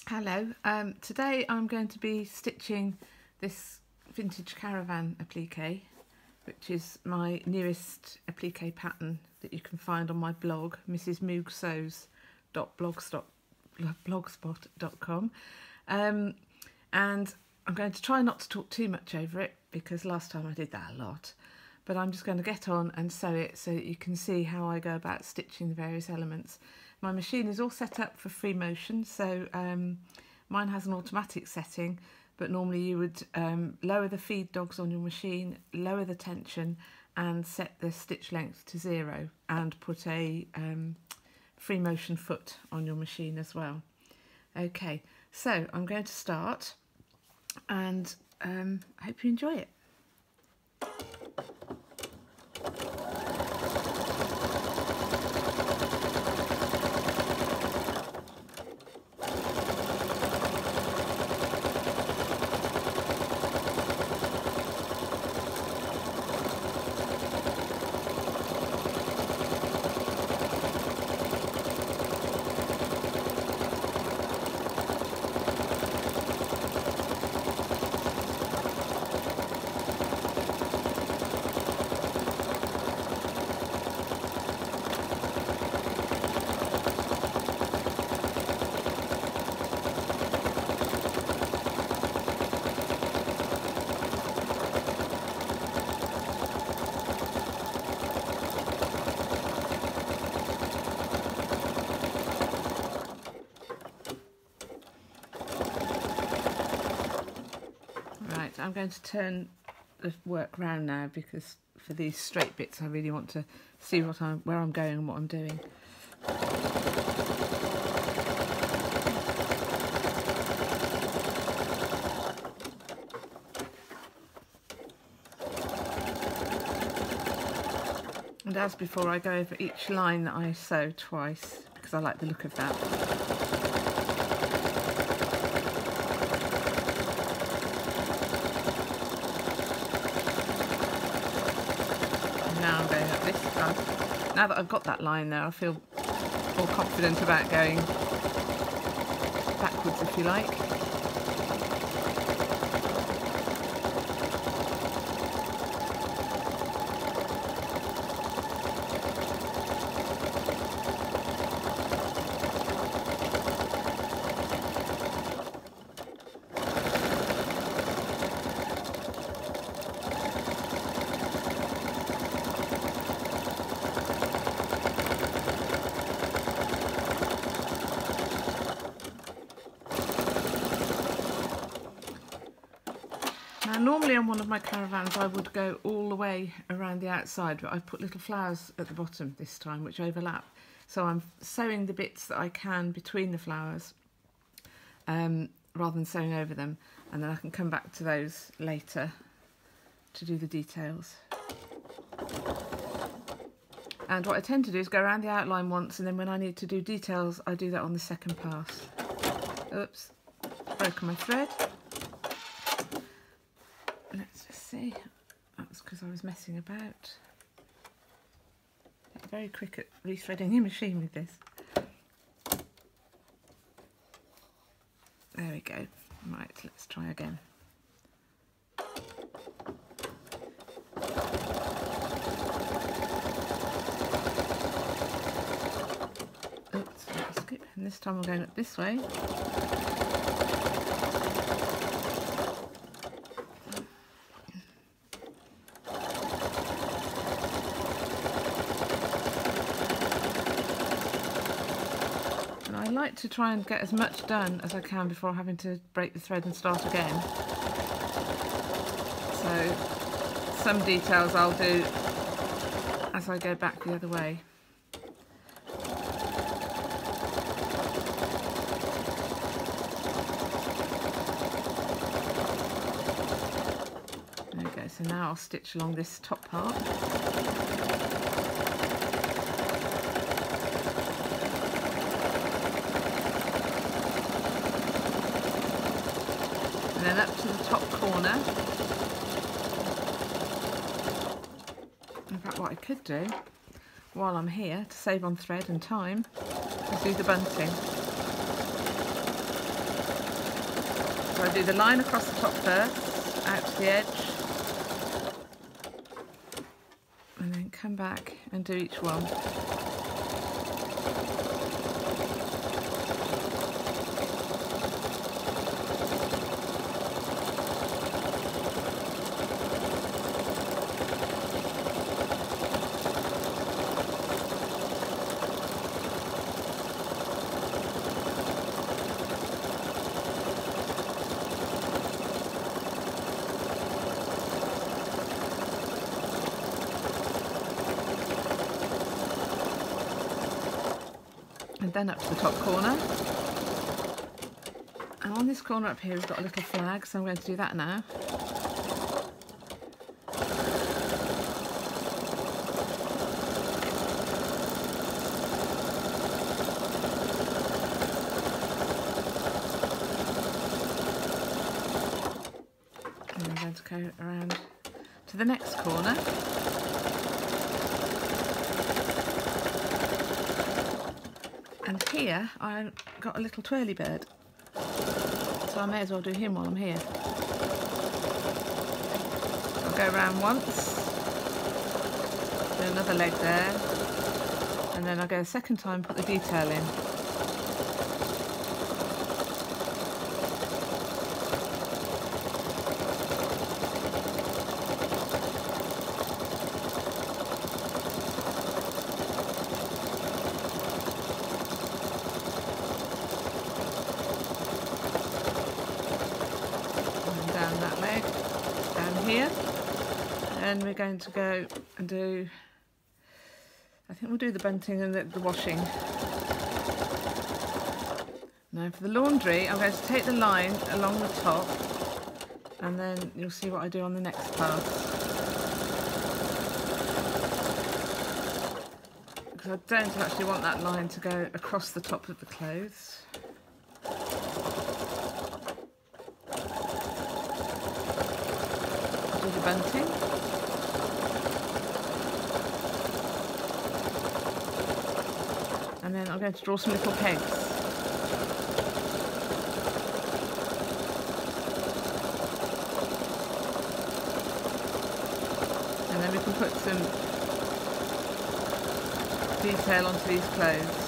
Hello, today I'm going to be stitching this vintage caravan applique, which is my newest applique pattern that you can find on my blog, mrsmoogsews.blogspot.com. And I'm going to try not to talk too much over it because last time I did that a lot, but I'm just going to get on and sew it so that you can see how I go about stitching the various elements. My machine is all set up for free motion, so mine has an automatic setting, but normally you would lower the feed dogs on your machine, lower the tension and set the stitch length to 0 and put a free motion foot on your machine as well. Okay, so I'm going to start and I hope you enjoy it. I'm going to turn the work round now because for these straight bits I really want to see where I'm going and what I'm doing. And as before, I go over each line that I sew twice because I like the look of that. Now I'm going up this path. Now that I've got that line there, I feel more confident about going backwards, if you like. Now normally on one of my caravans I would go all the way around the outside, but I've put little flowers at the bottom this time which overlap. So I'm sewing the bits that I can between the flowers rather than sewing over them, and then I can come back to those later to do the details. And what I tend to do is go around the outline once, and then when I need to do details I do that on the second pass. Oops, broken my thread. Let's just see, that's because I was messing about. Get very quick at rethreading your machine with this. There we go. Right, let's try again. Oops, skip. And this time we're going up this way. I like to try and get as much done as I can before having to break the thread and start again. So some details I'll do as I go back the other way. There we go, so now I'll stitch along this top part. And then up to the top corner. In fact, what I could do while I'm here to save on thread and time is do the bunting. So I do the line across the top first, out to the edge, and then come back and do each one. And then up to the top corner, and on this corner up here we've got a little flag, so I'm going to do that now. And I'm going to go around to the next corner. And here I've got a little twirly bird, so I may as well do him while I'm here. I'll go around once, do another leg there, and then I'll go a second time, put the detail in. Down that leg, down here, and we're going to go and do, I think we'll do the bunting and the washing. Now for the laundry, I'm going to take the line along the top, and then you'll see what I do on the next pass. Because I don't actually want that line to go across the top of the clothes. The bunting, and then I'm going to draw some little pegs. And then we can put some detail onto these clothes.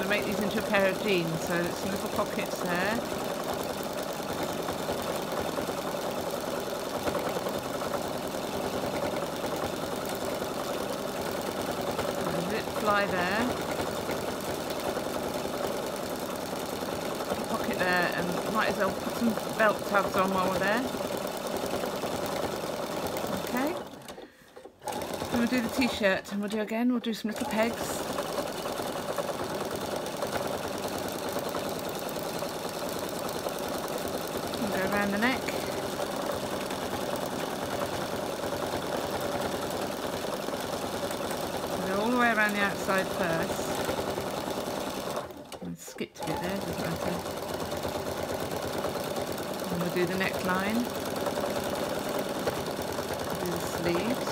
Make these into a pair of jeans, so there's some little pockets there. And a zip fly there. A pocket there, and might as well put some belt tabs on while we're there. Okay. And we'll do the t-shirt, and we'll do some little pegs. Go around the neck. Go all the way around the outside first. And skipped a bit there, doesn't matter. And we'll do the neckline. Do the sleeves.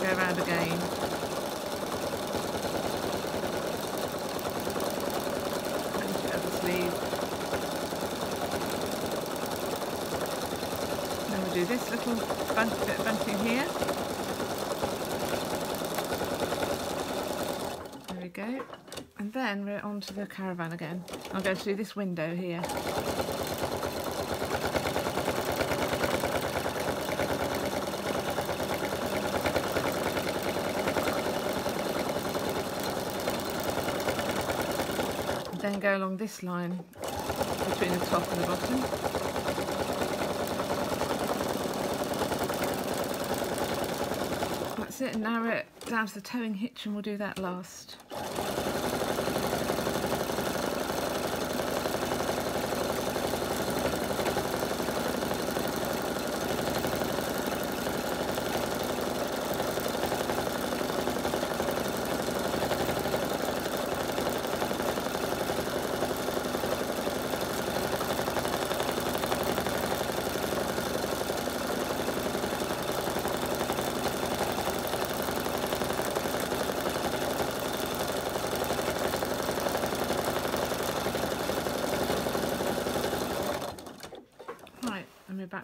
Go around again. Then we'll do this little bit of bunting here. There we go. And then we're on to the caravan again. I'm going to do this window here. Then go along this line between the top and the bottom. That's it, and now we're down to the towing hitch, and we'll do that last.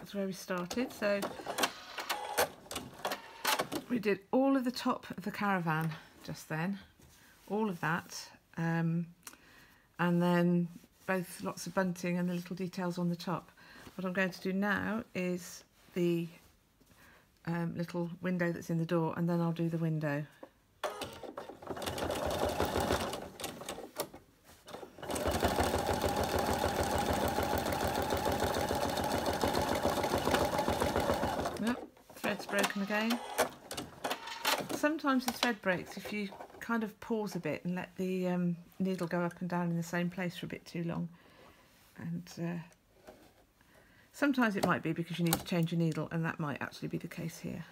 that's where we started. So we did all of the top of the caravan just then, all of that, and then both lots of bunting and the little details on the top. What I'm going to do now is the little window that's in the door, and then I'll do the window. Yep, thread's broken again. Sometimes the thread breaks if you kind of pause a bit and let the needle go up and down in the same place for a bit too long. And sometimes it might be because you need to change your needle, and that might actually be the case here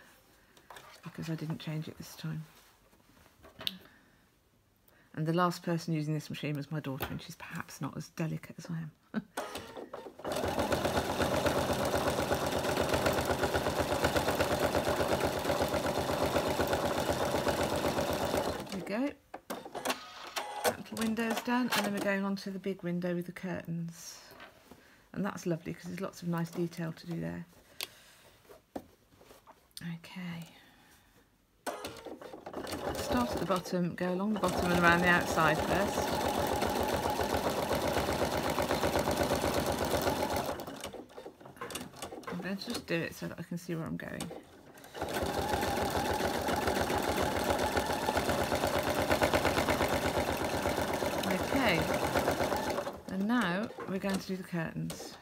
because I didn't change it this time. And the last person using this machine was my daughter, and she's perhaps not as delicate as I am. There we go. That little window's done, and then we're going on to the big window with the curtains. And that's lovely because there's lots of nice detail to do there. Okay. Start at the bottom, go along the bottom and around the outside first. I'm going to just do it so that I can see where I'm going. Okay. And now we're going to do the curtains.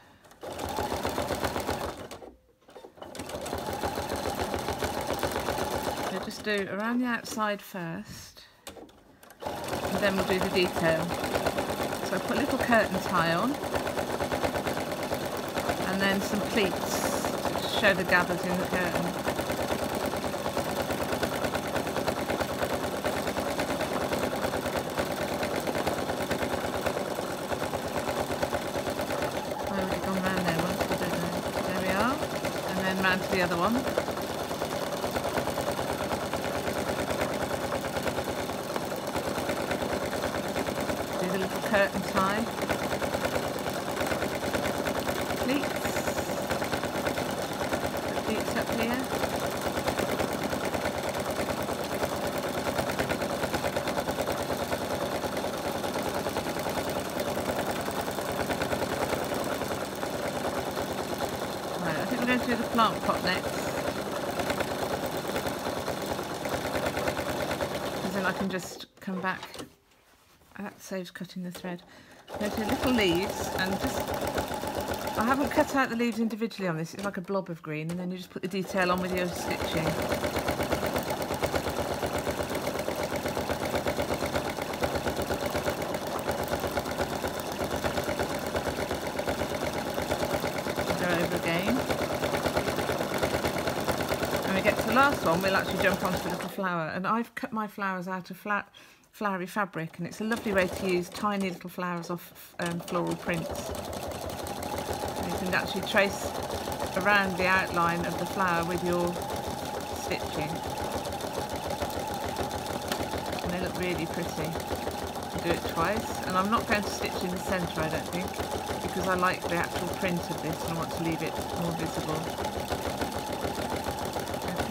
So just do around the outside first, and then we'll do the detail. So I put a little curtain tie on, and then some pleats to show the gathers in the curtain. Round to the other one. Do the little curtain tie. Pleats. Put pleats up here. Going to do the plant pot next, because then I can just come back. That saves cutting the thread. I'm going to do little leaves, and I haven't cut out the leaves individually on this. It's like a blob of green, and then you just put the detail on with your stitching. Go over again. Get to the last one, we'll actually jump onto the little flower, and I've cut my flowers out of flowery fabric, and it's a lovely way to use tiny little flowers off floral prints. And you can actually trace around the outline of the flower with your stitching, and they look really pretty. You do it twice, and I'm not going to stitch in the centre, I don't think, because I like the actual print of this and I want to leave it more visible.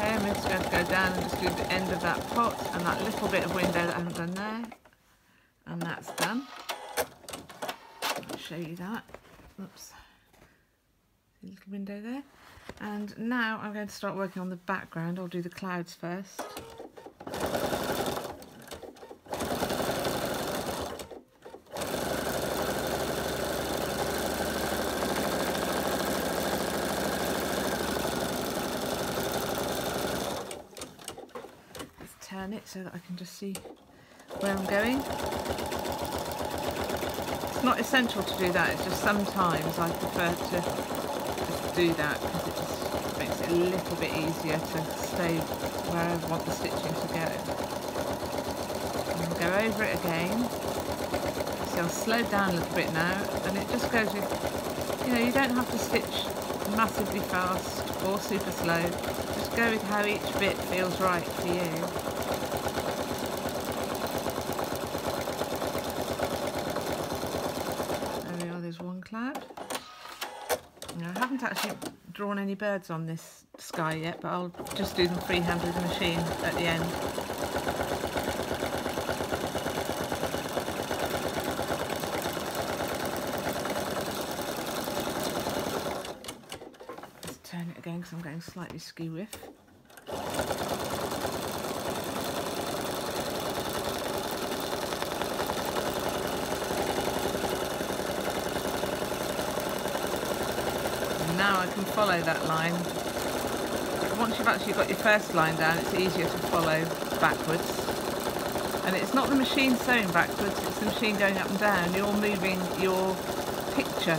I'm just going to go down and just do the end of that pot and that little bit of window that I haven't done there, and that's done. I'll show you that. Oops, a little window there. And now I'm going to start working on the background. I'll do the clouds first. Turn it so that I can just see where I'm going. It's not essential to do that, it's just sometimes I prefer to just do that because it just makes it a little bit easier to stay where I want the stitching to go. And go over it again. So I'll slow down a little bit now, and it just goes with, you know, you don't have to stitch massively fast or super slow. Just go with how each bit feels right for you. There we are, there's one cloud. Now, I haven't actually drawn any birds on this sky yet, but I'll just do them freehand with the machine at the end. Let's turn it again because I'm going slightly skew-whiff. Now I can follow that line. Once you've actually got your first line down, it's easier to follow backwards. And it's not the machine sewing backwards, it's the machine going up and down. You're moving your picture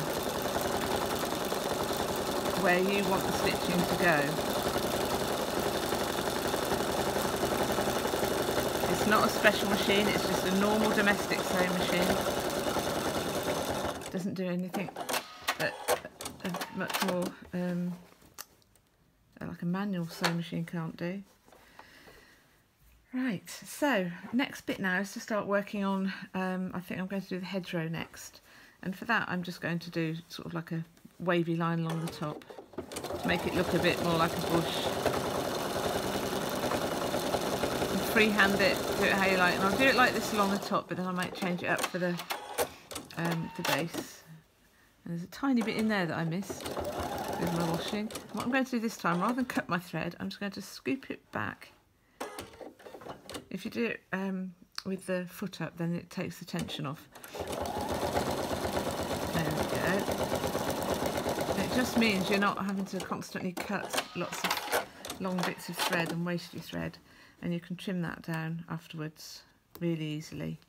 where you want the stitching to go. It's not a special machine, it's just a normal domestic sewing machine. It doesn't do anything that much more like a manual sewing machine can't do. Right, so next bit now is to start working on, I think I'm going to do the hedgerow next, and for that I'm just going to do sort of like a wavy line along the top to make it look a bit more like a bush. And freehand it, do it how you like, and I'll do it like this along the top, but then I might change it up for the base. And there's a tiny bit in there that I missed with my washing. What I'm going to do this time, rather than cut my thread, I'm just going to scoop it back. If you do it with the foot up, then it takes the tension off. There we go. And it just means you're not having to constantly cut lots of long bits of thread and waste your thread, and you can trim that down afterwards really easily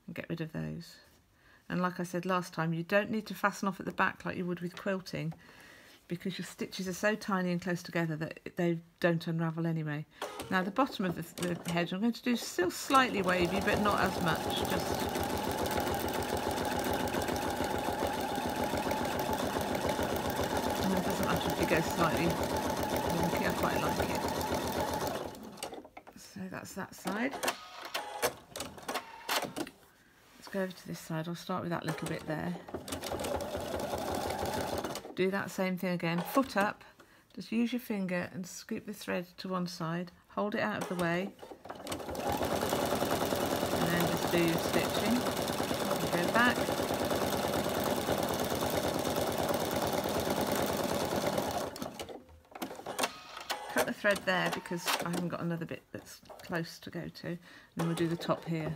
and get rid of those. And like I said last time, you don't need to fasten off at the back like you would with quilting, because your stitches are so tiny and close together that they don't unravel anyway. Now the bottom of the hedge I'm going to do still slightly wavy, but not as much. Just and it doesn't matter if you go slightly wonky, I quite like it. So that's that side. Go over to this side. I'll start with that little bit there. Do that same thing again, foot up, just use your finger and scoop the thread to one side, hold it out of the way, and then just do your stitching. Go back, cut the thread there because I haven't got another bit that's close to go to, and then we'll do the top here.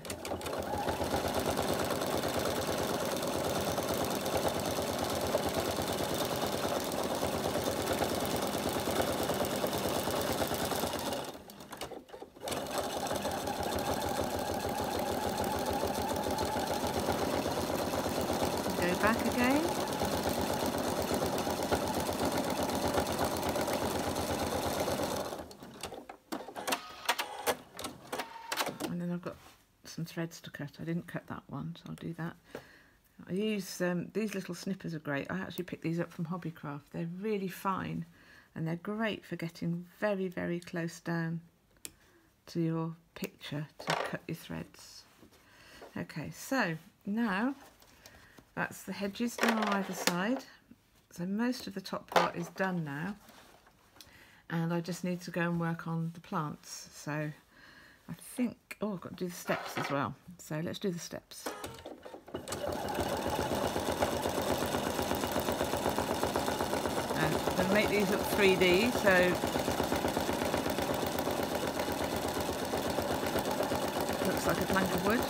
Back again. And then I've got some threads to cut. I didn't cut that one, so I'll do that. I use these little snippers are great. I actually picked these up from Hobbycraft. They're really fine and they're great for getting very, very close down to your picture to cut your threads. Okay, so now that's the hedges done on either side. So most of the top part is done now. And I just need to go and work on the plants. So I think, oh, I've got to do the steps as well. So let's do the steps. And I'm going to make these look 3D, so it looks like a plank of wood.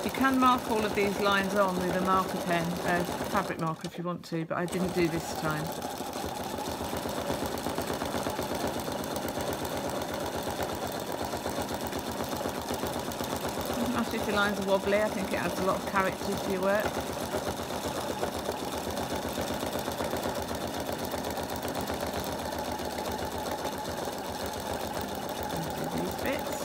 You can mark all of these lines on with a marker pen, a fabric marker if you want to, but I didn't do this time. Doesn't matter if your lines are wobbly, I think it adds a lot of character to your work. And do these bits.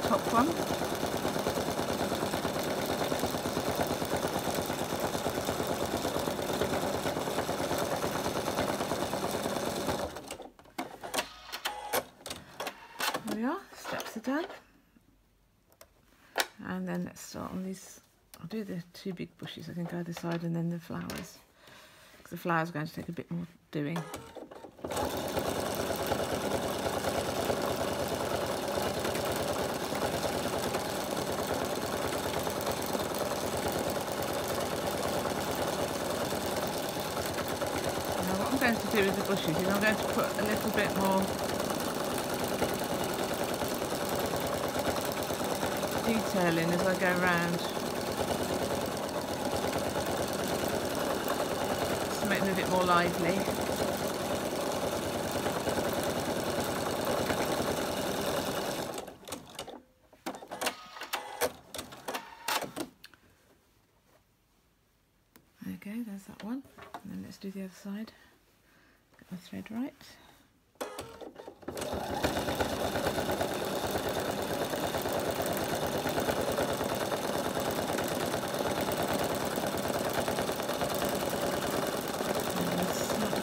top one. There we are, steps are done. And then let's start on these. I'll do the two big bushes, I think, either side, and then the flowers. Because the flowers are going to take a bit more doing. What I'm going to do with the bushes is I'm going to put a little bit more detail in as I go around to make them a bit more lively. There we go, there's that one. And then let's do the other side. Get my thread right.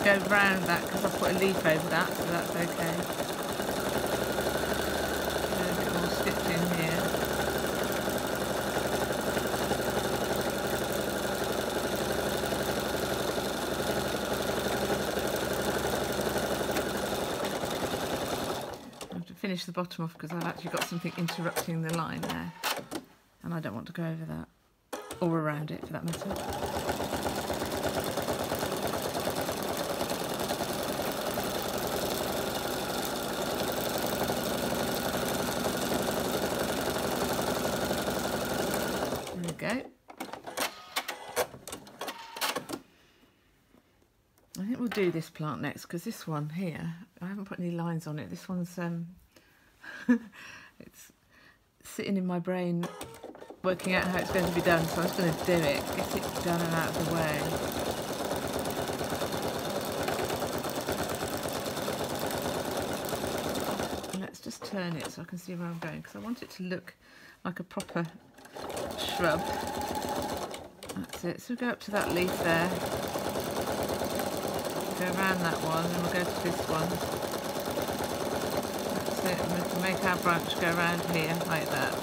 Go round that because I've put a leaf over that, so that's okay. A bit more stitching here. I have to finish the bottom off because I've actually got something interrupting the line there, and I don't want to go over that, or around it for that matter. Go. I think we'll do this plant next because this one here, I haven't put any lines on it. This one's it's sitting in my brain working out how it's going to be done, so I was going to do it, get it done and out of the way. And let's just turn it so I can see where I'm going because I want it to look like a proper shrub. That's it. So we'll go up to that leaf there, go around that one, and we'll go to this one. That's it. And we can make our branch go around here like that.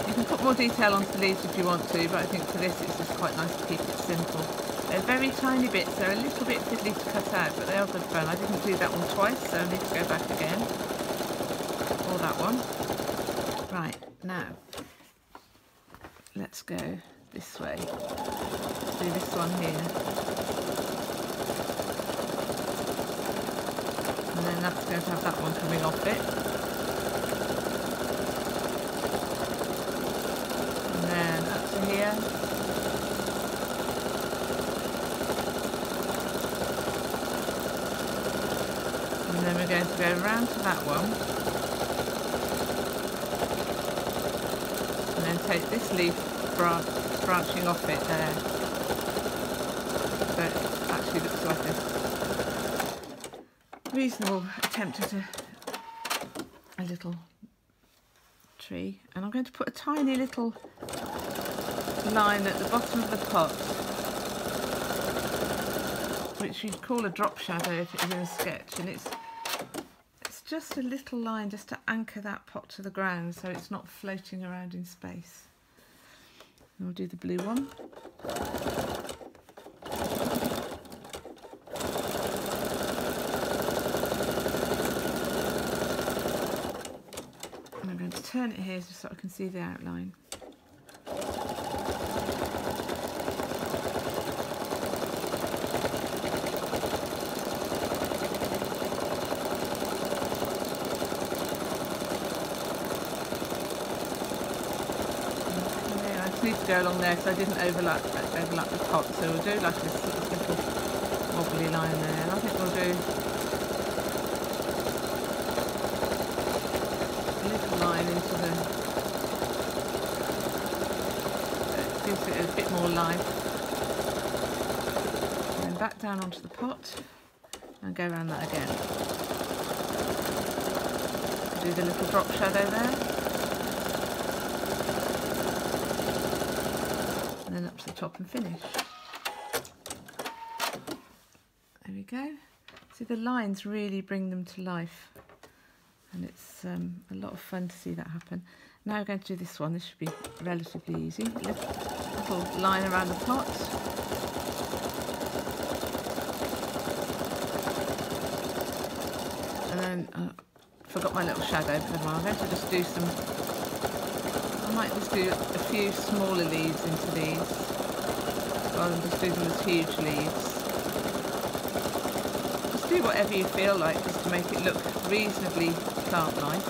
You can put more detail onto the leaves if you want to, but I think for this it's just quite nice to keep it simple. They're very tiny bits. They're a little bit fiddly to cut out, but they are good fun. I didn't do that one twice, so I need to go back again. Or that one. Right, now let's go this way. Let's do this one here. And then that's going to have that one coming off it. And then up to here. And then we're going to go round to that one. Take this leaf branching off it there, so it actually looks like a reasonable attempt at a little tree. And I'm going to put a tiny little line at the bottom of the pot, which you'd call a drop shadow if it was in a sketch, and it's just a little line just to anchor that pot to the ground so it's not floating around in space. And we'll do the blue one. And I'm going to turn it here just so I can see the outline. Need to go along there so I didn't overlap the pot, so we'll do like this sort of little wobbly line there, and I think we'll do a little line into the, it gives it a bit more life, and then back down onto the pot and go around that again. do the little drop shadow there. And then up to the top and finish. There we go. See, the lines really bring them to life. And it's a lot of fun to see that happen. Now we're going to do this one. This should be relatively easy. Little line around the pot. And then forgot my little shadow, but I'm going to just do some. I might just do a few smaller leaves into these, rather than just do them as huge leaves. Just do whatever you feel like, just to make it look reasonably plant-like.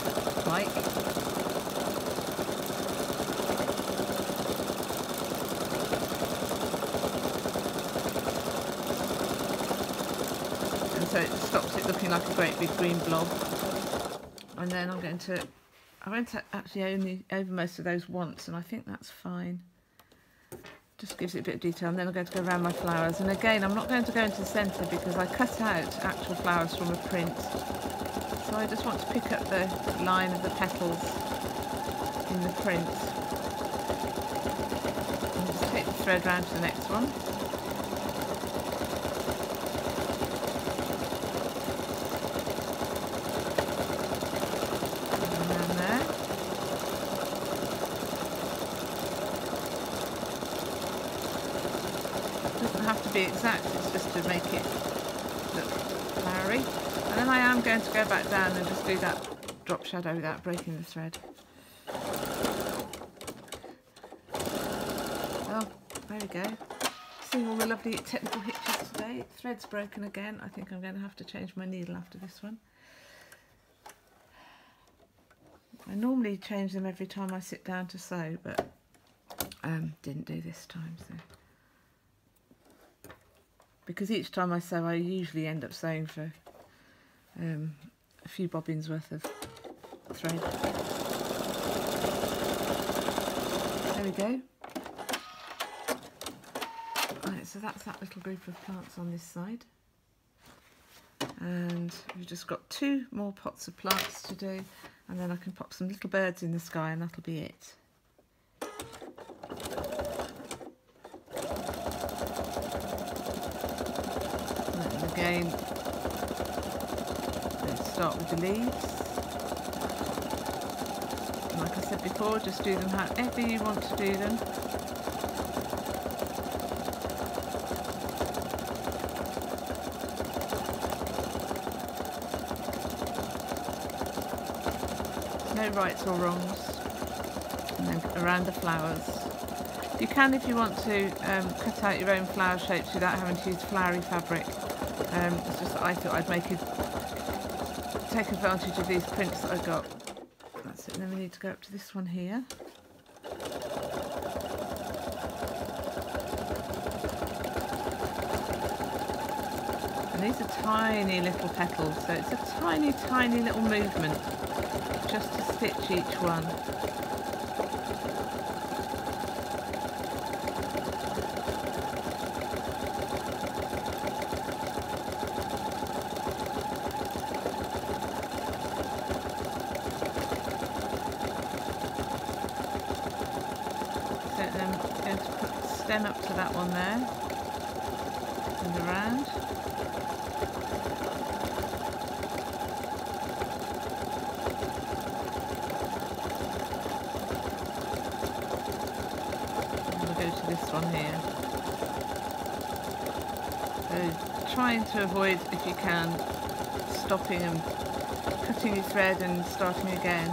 So it stops it looking like a great big green blob. And then I went to actually only over most of those once, and I think that's fine. Just gives it a bit of detail. And then I'm going to go around my flowers. And again, I'm not going to go into the centre because I cut out actual flowers from a print. So I just want to pick up the line of the petals in the print. And just take the thread round to the next one. Have to be exact, it's just to make it look flowery. And then I am going to go back down and just do that drop shadow without breaking the thread. Well, there we go. Seeing all the lovely technical hitches today. Thread's broken again. I think I'm going to have to change my needle after this one. I normally change them every time I sit down to sew, but didn't do this time. So. Because each time I sew, I usually end up sewing for a few bobbins worth of thread. There we go. Right, so that's that little group of plants on this side. And we've just got 2 more pots of plants to do, and then I can pop some little birds in the sky and that'll be it. Again, let's start with the leaves. And like I said before, just do them however you want to do them. No rights or wrongs. And then around the flowers. You can, if you want to, cut out your own flower shapes without having to use flowery fabric. It's just that I thought I'd take advantage of these prints that I got. That's it. And then we need to go up to this one here. And these are tiny little petals, so it's a tiny, tiny little movement just to stitch each one. Stem up to that one there and around. And we'll go to this one here. So trying to avoid, if you can, stopping and cutting your thread and starting again.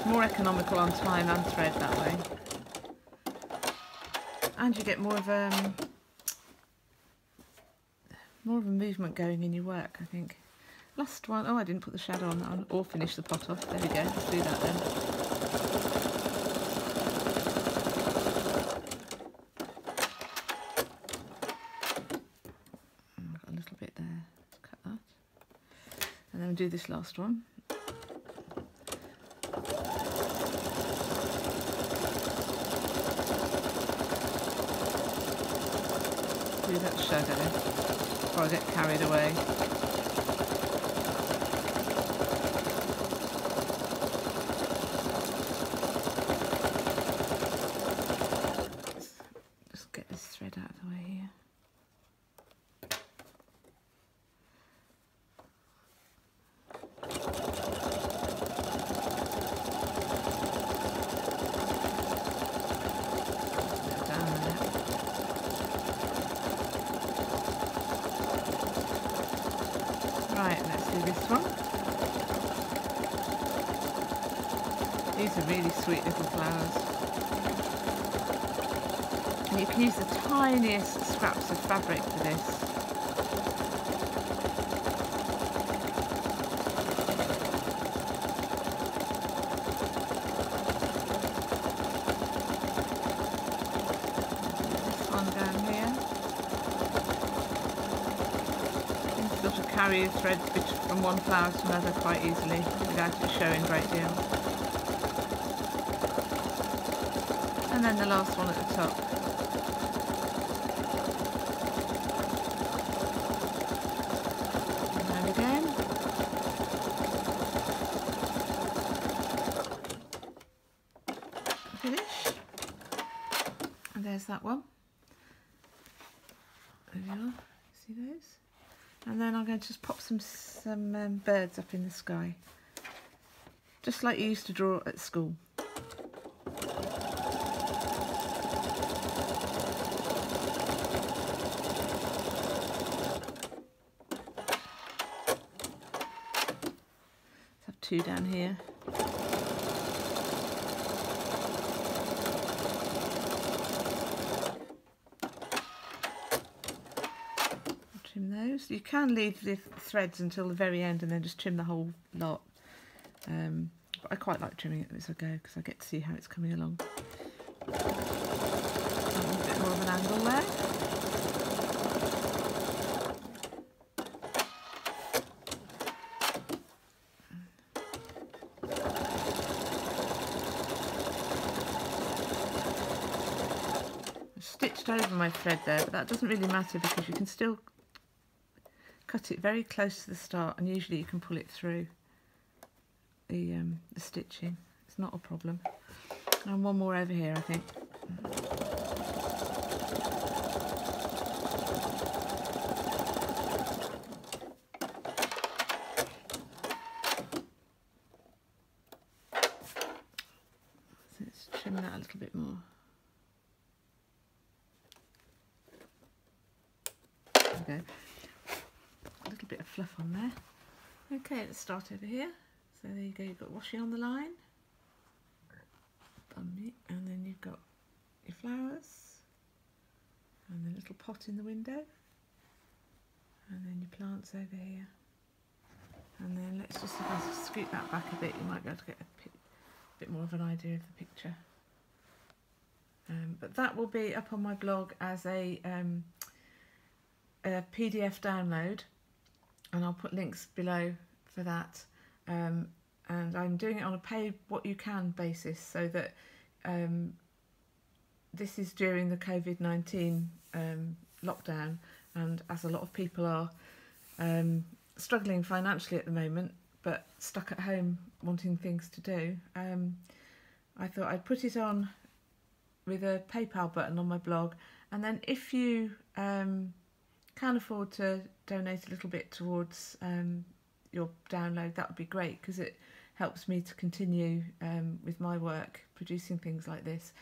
More economical on time and thread that way. And you get more of a movement going in your work, I think. Last one. Oh, I didn't put the shadow on that one, or finish the pot off. There we go. Let's do that then. I've got a little bit there. Let's cut that, and then we'll do this last one. Do that shadow before I get carried away. These are really sweet little flowers. And you can use the tiniest scraps of fabric for this. Carry the threads from one flower to another quite easily without it showing a great deal. And then the last one at the top. And there again. Finish. And there's that one. There we are. See those? And then I'm going to just pop some birds up in the sky, just like you used to draw at school. Let's have two down here. Those. You can leave the threads until the very end and then just trim the whole lot. But I quite like trimming it as I go because I get to see how it's coming along. A bit more of an angle there. I've stitched over my thread there, but that doesn't really matter because you can still cut it very close to the start, and usually you can pull it through the stitching. It's not a problem. And one more over here, I think. So let's trim that a little bit more. There we go. A little bit of fluff on there. Okay, let's start over here. So there you go, you've got washi on the line, and then you've got your flowers, and the little pot in the window, and then your plants over here. And then let's just, if I scoot that back a bit, you might be able to get a bit more of an idea of the picture. But that will be up on my blog as a PDF download. And I'll put links below for that, and I'm doing it on a pay what you can basis, so that this is during the COVID-19 lockdown, and as a lot of people are struggling financially at the moment but stuck at home wanting things to do, I thought I'd put it on with a PayPal button on my blog, and then if you can afford to donate a little bit towards your download, that would be great, because it helps me to continue with my work producing things like this.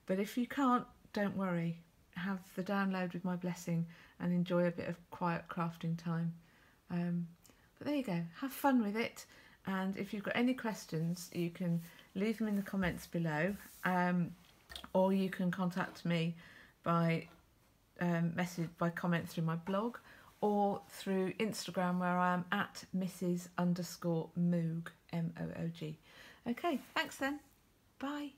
But if you can't, don't worry, have the download with my blessing and enjoy a bit of quiet crafting time. But there you go, have fun with it, and if you've got any questions you can leave them in the comments below, or you can contact me by comment through my blog or through Instagram, where I am at Mrs_Moog, M-O-O-G. Okay, thanks then. Bye.